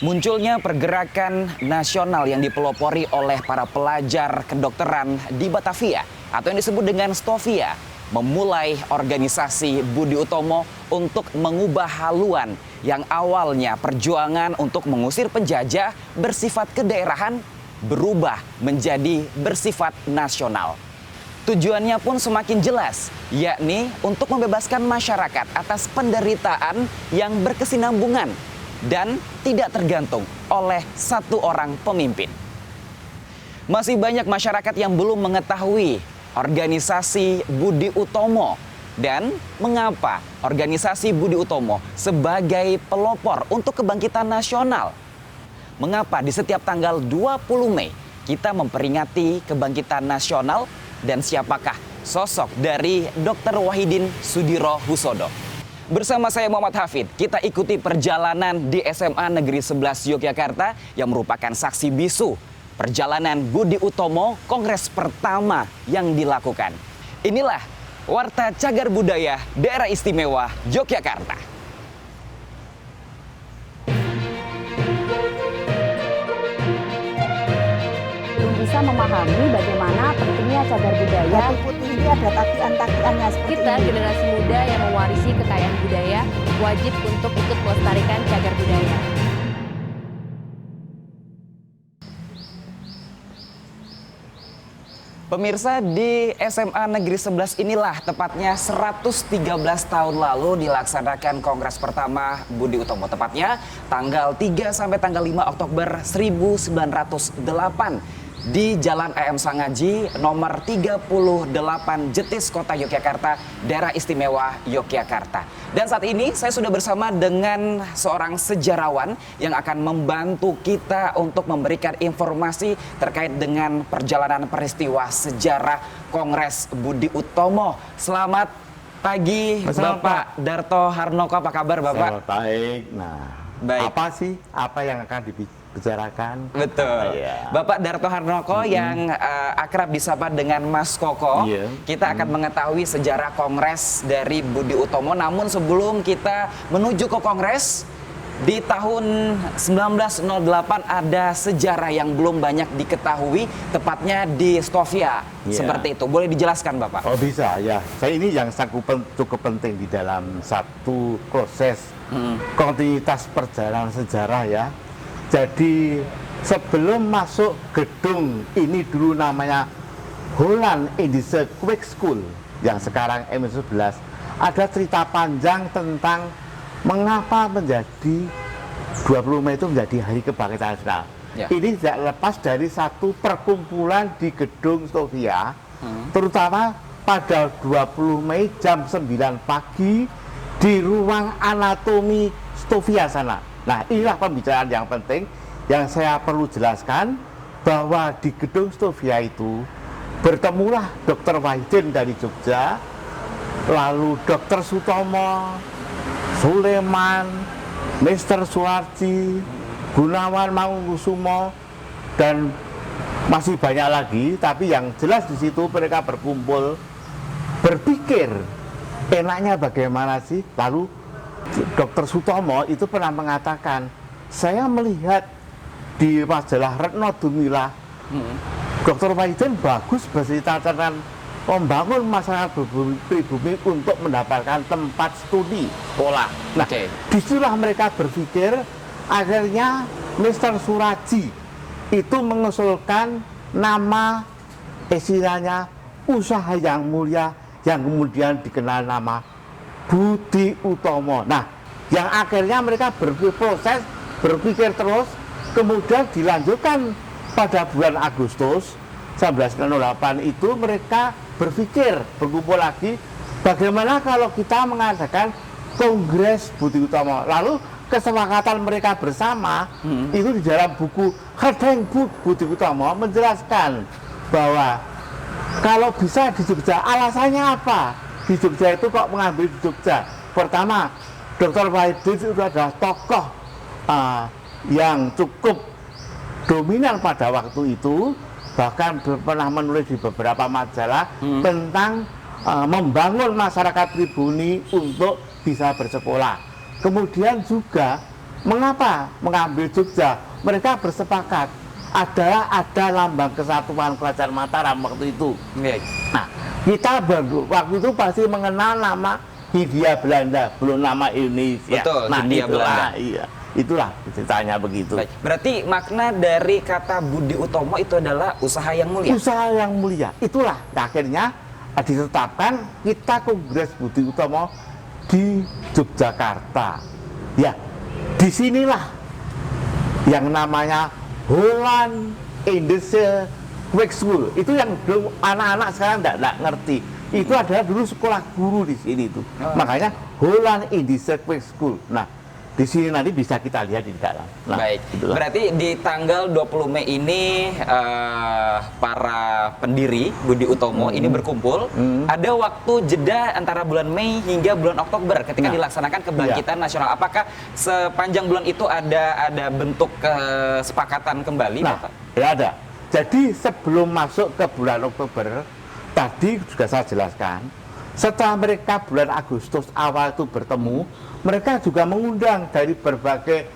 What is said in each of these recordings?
Munculnya pergerakan nasional yang dipelopori oleh para pelajar kedokteran di Batavia atau yang disebut dengan Stovia memulai organisasi Budi Utomo untuk mengubah haluan yang awalnya perjuangan untuk mengusir penjajah bersifat kedaerahan berubah menjadi bersifat nasional. Tujuannya pun semakin jelas, yakni untuk membebaskan masyarakat atas penderitaan yang berkesinambungan dan tidak tergantung oleh satu orang pemimpin. Masih banyak masyarakat yang belum mengetahui organisasi Budi Utomo dan mengapa organisasi Budi Utomo sebagai pelopor untuk kebangkitan nasional. Mengapa di setiap tanggal 20 Mei kita memperingati kebangkitan nasional dan siapakah sosok dari Dr. Wahidin Sudirohusodo. Bersama saya Muhammad Hafid, kita ikuti perjalanan di SMA Negeri 11 Yogyakarta yang merupakan saksi bisu perjalanan Budi Utomo kongres pertama yang dilakukan. Inilah Warta Cagar Budaya Daerah Istimewa Yogyakarta. Bisa memahami bagaimana pentingnya cagar budaya. Batu putih ini ada takian-takiannya seperti Kita ini. generasi muda yang mewarisi kekayaan budaya wajib untuk ikut melestarikan cagar budaya. Pemirsa, di SMA Negeri 11 inilah tepatnya 113 tahun lalu dilaksanakan kongres pertama Budi Utomo. Tepatnya tanggal 3 sampai tanggal 5 Oktober 1908 di Jalan AM Sangaji nomor 38 Jetis Kota Yogyakarta, Daerah Istimewa Yogyakarta. Dan saat ini saya sudah bersama dengan seorang sejarawan yang akan membantu kita untuk memberikan informasi terkait dengan perjalanan peristiwa sejarah Kongres Budi Utomo. Selamat pagi Bapak Darto Harnoko, apa kabar Bapak? Selamat baik. Nah, Baik. apa yang akan dibicarakan? Betul. Iya. Bapak Darto Harnoko yang akrab disapa dengan Mas Koko. Iya. Kita akan mengetahui sejarah kongres dari Budi Utomo. Namun sebelum kita menuju ke kongres, di tahun 1908 ada sejarah yang belum banyak diketahui, tepatnya di Stovia. Iya. Seperti itu. Boleh dijelaskan Bapak? Oh bisa ya. Saya ini yang cukup penting di dalam satu proses kontinuitas perjalanan sejarah ya. Jadi sebelum masuk gedung ini dulu namanya Holland Indische Quick School yang sekarang M11, ada cerita panjang tentang mengapa menjadi 20 Mei itu menjadi Hari Kebangkitan Nasional. Ya. Ini tidak lepas dari satu perkumpulan di gedung Stovia, terutama pada 20 Mei jam 9 pagi di ruang anatomi Stovia sana. Nah, inilah pembicaraan yang penting yang saya perlu jelaskan, bahwa di gedung Stovia itu bertemulah Dr. Wahidin dari Jogja, lalu Dr. Sutomo, Suleman, Mr. Suwarji, Gunawan Mangunkusumo, dan masih banyak lagi. Tapi yang jelas di situ mereka berkumpul berpikir enaknya bagaimana sih. Lalu Dr. Sutomo itu pernah mengatakan, saya melihat di majalah Retno Dumila, Dr. Wahidin bagus bercerita tentang membangun masyarakat pribumi untuk mendapatkan tempat studi sekolah. Nah, disitulah mereka berpikir, akhirnya Mr. Suraji itu mengusulkan nama, istilahnya usaha yang mulia, yang kemudian dikenal nama Budi Utomo. Nah, yang akhirnya mereka berpikir terus, kemudian dilanjutkan pada bulan Agustus 1908 itu mereka berkumpul lagi, bagaimana kalau kita mengadakan Kongres Budi Utomo. Lalu kesepakatan mereka bersama itu di dalam buku Hedeng Budi Utomo menjelaskan bahwa kalau bisa di Jogja, alasannya apa? Di Jogja itu kok mengambil di Jogja? Pertama, Dr. Wahidin itu adalah tokoh yang cukup dominan pada waktu itu, bahkan pernah menulis di beberapa majalah tentang membangun masyarakat pribumi untuk bisa bersekolah. Kemudian juga mengapa mengambil Jogja? Mereka bersepakat ada lambang kesatuan Kerajaan Mataram waktu itu. Baik. Nah, kita waktu itu pasti mengenal nama Hindia Belanda, belum nama Indonesia. Betul, nah, Hindia Belanda. Iya, itulah ceritanya begitu. Baik. Berarti makna dari kata Budi Utomo itu adalah usaha yang mulia. Usaha yang mulia. Itulah akhirnya ditetapkan kita Kongres Budi Utomo di Yogyakarta. Ya, disinilah yang namanya Holland Indische Quick School. Itu yang dulu anak-anak sekarang tidak ngerti. Itu adalah dulu sekolah guru di sini itu. Makanya Holland Indische Quick School. Nah, di sini nanti bisa kita lihat di dalam. Nah, baik. itulah. Berarti di tanggal 20 Mei ini para pendiri Budi Utomo ini berkumpul. Ada waktu jeda antara bulan Mei hingga bulan Oktober ketika dilaksanakan kebangkitan nasional. Apakah sepanjang bulan itu ada bentuk kesepakatan kembali, Nah, Bapak? ya ada. Jadi sebelum masuk ke bulan Oktober, tadi juga saya jelaskan, setelah mereka bulan Agustus awal itu bertemu, mereka juga mengundang dari berbagai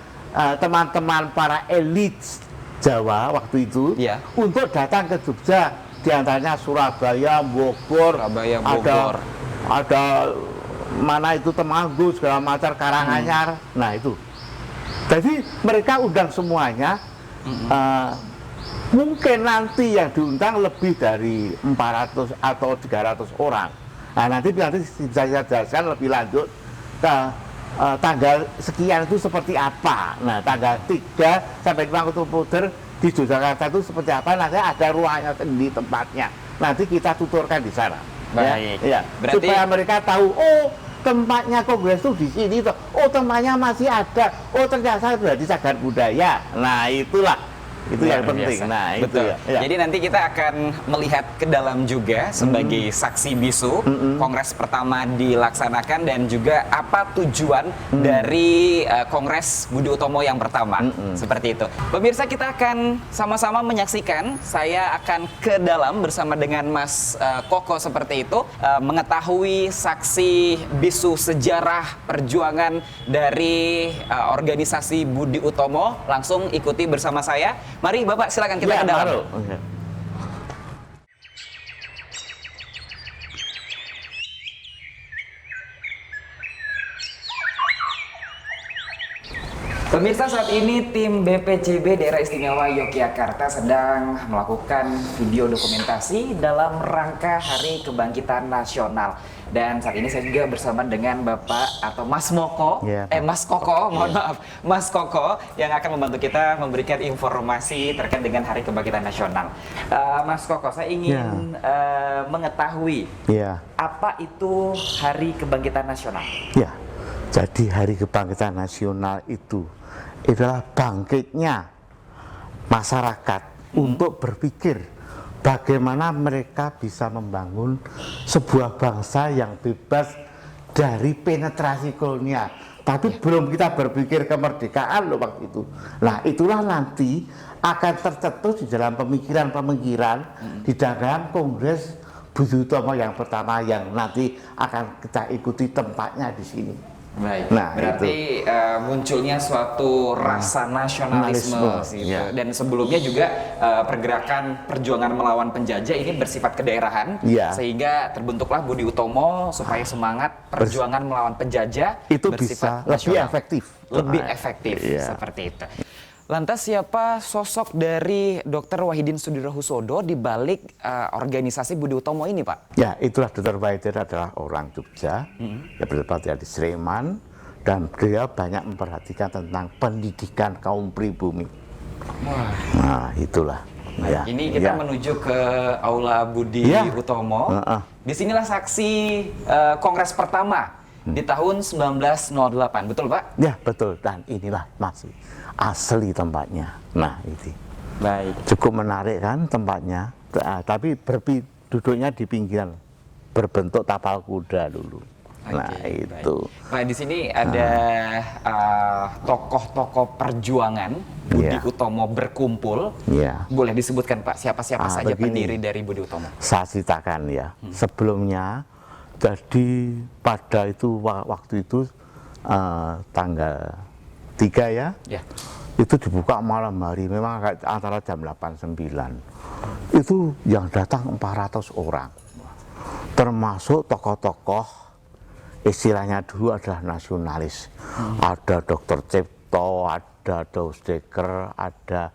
teman-teman para elit Jawa waktu itu untuk datang ke Jogja, diantaranya Surabaya, Bogor, ada mana itu Temanggung, segala macam, Karanganyar. Nah itu. Jadi mereka undang semuanya. Mungkin nanti yang diundang lebih dari 400 atau 300 orang. Nah nanti bisa saya jelaskan lebih lanjut ke tanggal sekian itu seperti apa. Nah tanggal 3 sampai 5 Oktober di Yogyakarta itu seperti apa. Nanti ada ruangnya di tempatnya. Nanti kita tuturkan di sana. Baik. Ya. Berarti supaya mereka tahu, oh tempatnya kongres itu di sini. Oh tempatnya masih ada. Oh ternyata sudah di cagar budaya. Nah itulah. Itu yang penting. Nah, betul. Itu ya. Jadi nanti kita akan melihat ke dalam juga sebagai saksi bisu kongres pertama dilaksanakan dan juga apa tujuan dari kongres Budi Utomo yang pertama. Seperti itu. Pemirsa, kita akan sama-sama menyaksikan. Saya akan ke dalam bersama dengan Mas Koko seperti itu, mengetahui saksi bisu sejarah perjuangan dari organisasi Budi Utomo. Langsung ikuti bersama saya. Mari Bapak, silakan kita ke dalam. Pemirsa, saat ini tim BPCB Daerah Istimewa Yogyakarta sedang melakukan video dokumentasi dalam rangka Hari Kebangkitan Nasional. Dan saat ini saya juga bersama dengan Bapak atau Mas Moko, Mas Koko, mohon maaf, Mas Koko yang akan membantu kita memberikan informasi terkait dengan Hari Kebangkitan Nasional. Mas Koko, saya ingin mengetahui apa itu Hari Kebangkitan Nasional? Ya, jadi Hari Kebangkitan Nasional itu adalah bangkitnya masyarakat untuk berpikir bagaimana mereka bisa membangun sebuah bangsa yang bebas dari penetrasi kolonial. Tapi belum kita berpikir kemerdekaan loh waktu itu. Nah itulah nanti akan tercetus di dalam pemikiran-pemikiran di dalam Kongres Budi Utomo yang pertama yang nanti akan kita ikuti tempatnya di sini. Baik, nah, berarti munculnya suatu rasa nasionalisme gitu. Dan sebelumnya juga pergerakan perjuangan melawan penjajah ini bersifat kedaerahan, sehingga terbentuklah Budi Utomo supaya semangat perjuangan melawan penjajah itu bersifat bisa lebih efektif. Lebih efektif, seperti itu. Lantas siapa sosok dari Dr. Wahidin Sudirohusodo di balik organisasi Budi Utomo ini, Pak? Ya, itulah Dr. Wahidin adalah orang Jogja, yang bertempat di Sleman, dan beliau banyak memperhatikan tentang pendidikan kaum pribumi. Nah, itulah. Ya, ini kita menuju ke Aula Budi Utomo. Disinilah saksi kongres pertama di tahun 1908, betul Pak? Ya, betul. Dan inilah masih asli tempatnya. Nah, itu. Baik. Cukup menarik kan tempatnya. Tapi duduknya di pinggiran, berbentuk tapal kuda dulu. Nah, itu. Pak, di sini ada tokoh-tokoh perjuangan Budi Utomo berkumpul. Boleh disebutkan Pak, siapa-siapa saja pendiri dari Budi Utomo? Saya ceritakan ya. Sebelumnya, jadi pada itu waktu itu tanggal 3 ya. Ya. Itu dibuka malam hari, memang antara jam 8-9. Itu yang datang 400 orang. Termasuk tokoh-tokoh istilahnya dulu adalah nasionalis. Ada Dr. Cipto, ada Dausdeker, ada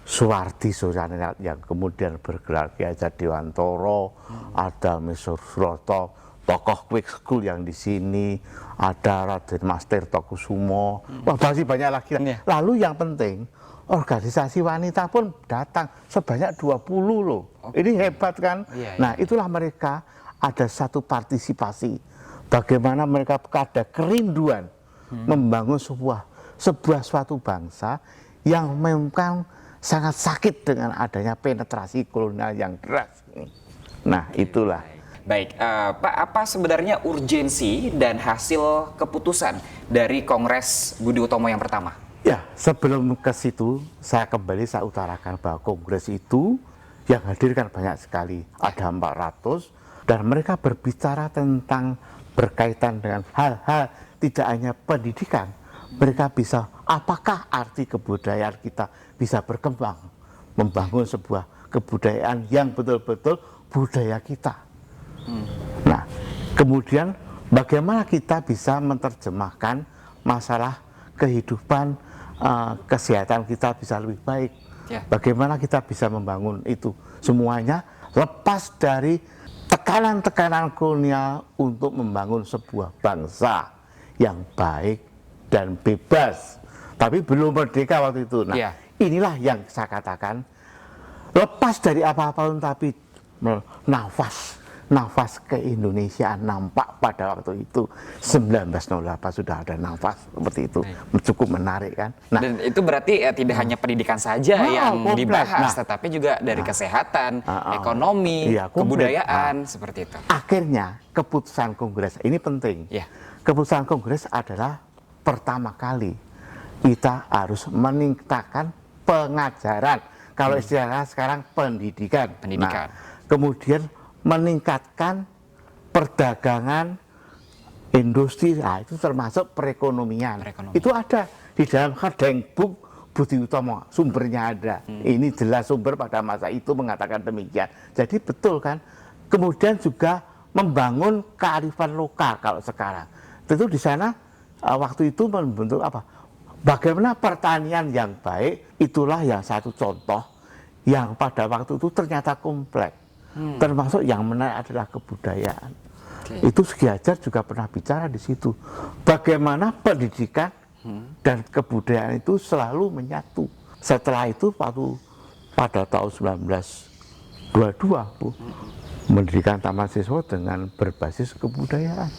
Suwardi Suryaningrat yang kemudian bergelar Ki Hajar Dewantoro, ada Mesur Suroto, tokoh quick school yang di sini, ada Raden Mas Tirtokusumo, wah masih banyak lagi. Lalu yang penting, organisasi wanita pun datang sebanyak 20 loh. Ini hebat kan? Nah itulah mereka ada satu partisipasi. Bagaimana mereka ada kerinduan membangun sebuah suatu bangsa yang memang sangat sakit dengan adanya penetrasi kolonial yang deras. Nah itulah. Baik, Pak, apa sebenarnya urgensi dan hasil keputusan dari Kongres Budi Utomo yang pertama? Ya, sebelum ke situ, saya utarakan bahwa Kongres itu yang hadir kan banyak sekali, ada 400, dan mereka berbicara tentang berkaitan dengan hal-hal tidak hanya pendidikan, mereka bisa, apakah arti kebudayaan kita bisa berkembang, membangun sebuah kebudayaan yang betul-betul budaya kita. Nah, kemudian bagaimana kita bisa menerjemahkan masalah kehidupan, kesehatan kita bisa lebih baik. Bagaimana kita bisa membangun itu semuanya lepas dari tekanan-tekanan kolonial untuk membangun sebuah bangsa yang baik dan bebas. Tapi belum merdeka waktu itu. Nah, inilah yang saya katakan lepas dari apa-apa tapi nafas keindonesiaan nampak pada waktu itu 1908 sudah ada nafas seperti itu. Cukup menarik kan. Nah, dan itu berarti tidak hanya pendidikan saja yang dibahas, tetapi juga dari kesehatan, ekonomi, kebudayaan, seperti itu. Akhirnya keputusan Kongres ini penting. Keputusan Kongres adalah pertama kali kita harus meningkatkan pengajaran. Kalau istilahnya sekarang pendidikan. Nah, kemudian meningkatkan perdagangan, industri, nah itu termasuk perekonomian. Itu ada di dalam Hardengbook Budi Utomo, sumbernya ada. Ini jelas sumber pada masa itu mengatakan demikian. Jadi betul kan. Kemudian juga membangun kearifan lokal kalau sekarang. Tentu di sana waktu itu membentuk apa? Bagaimana pertanian yang baik, itulah yang satu contoh yang pada waktu itu ternyata kompleks. Termasuk yang menarik adalah kebudayaan. Itu Ki Hajar juga pernah bicara di situ. Bagaimana pendidikan dan kebudayaan itu selalu menyatu. Setelah itu pada tahun 1922 mendirikan Taman Siswa dengan berbasis kebudayaan.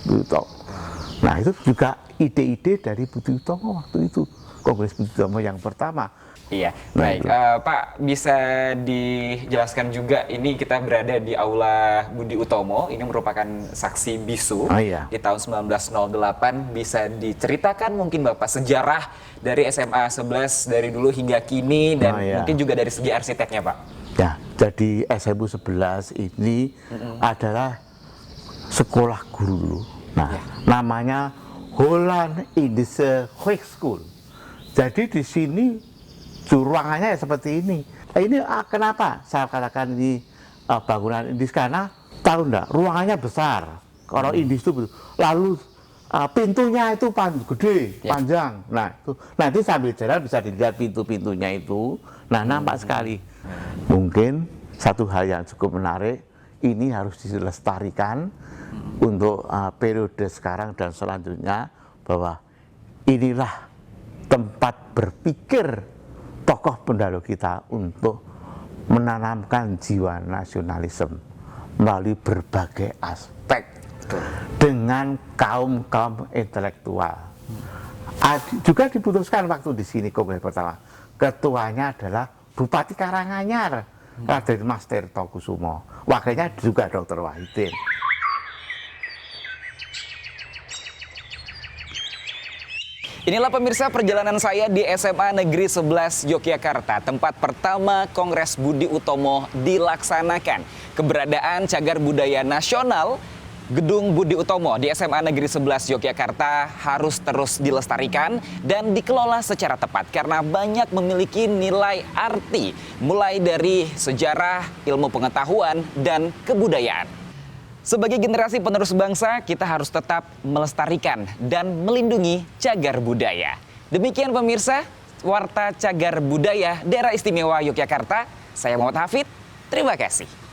Nah itu juga ide-ide dari Budi Utomo waktu itu. Kongres Budi Utomo yang pertama. Iya, baik. Pak, bisa dijelaskan juga, ini kita berada di Aula Budi Utomo, ini merupakan saksi bisu di tahun 1908. Bisa diceritakan mungkin Bapak sejarah dari SMA 11 dari dulu hingga kini, dan mungkin juga dari segi arsiteknya Pak. Ya, jadi SMU 11 ini adalah sekolah guru. Nah, namanya Holland Indische Hogeschool. Jadi di sini ruangannya seperti ini. Ini kenapa saya katakan ini bangunan Indis, karena tahu enggak, ruangannya besar. Kalau Indis itu betul. Lalu pintunya itu gede, panjang. Nah, itu nanti sambil jalan bisa dilihat pintu-pintunya itu. Nah, nampak sekali. Mungkin satu hal yang cukup menarik, ini harus dilestarikan untuk periode sekarang dan selanjutnya, bahwa inilah tempat berpikir tokoh pendahulu kita untuk menanamkan jiwa nasionalisme melalui berbagai aspek dengan kaum-kaum intelektual. Juga diputuskan waktu di sini Kongres pertama, ketuanya adalah Bupati Karanganyar, Raden Mas Tirtokusumo, wakilnya juga Dr. Wahidin. Inilah pemirsa perjalanan saya di SMA Negeri 11 Yogyakarta, tempat pertama Kongres Budi Utomo dilaksanakan. Keberadaan Cagar Budaya Nasional Gedung Budi Utomo di SMA Negeri 11 Yogyakarta harus terus dilestarikan dan dikelola secara tepat karena banyak memiliki nilai arti, mulai dari sejarah, ilmu pengetahuan, dan kebudayaan. Sebagai generasi penerus bangsa, kita harus tetap melestarikan dan melindungi cagar budaya. Demikian pemirsa, Warta Cagar Budaya Daerah Istimewa Yogyakarta. Saya Muhammad Hafid, terima kasih.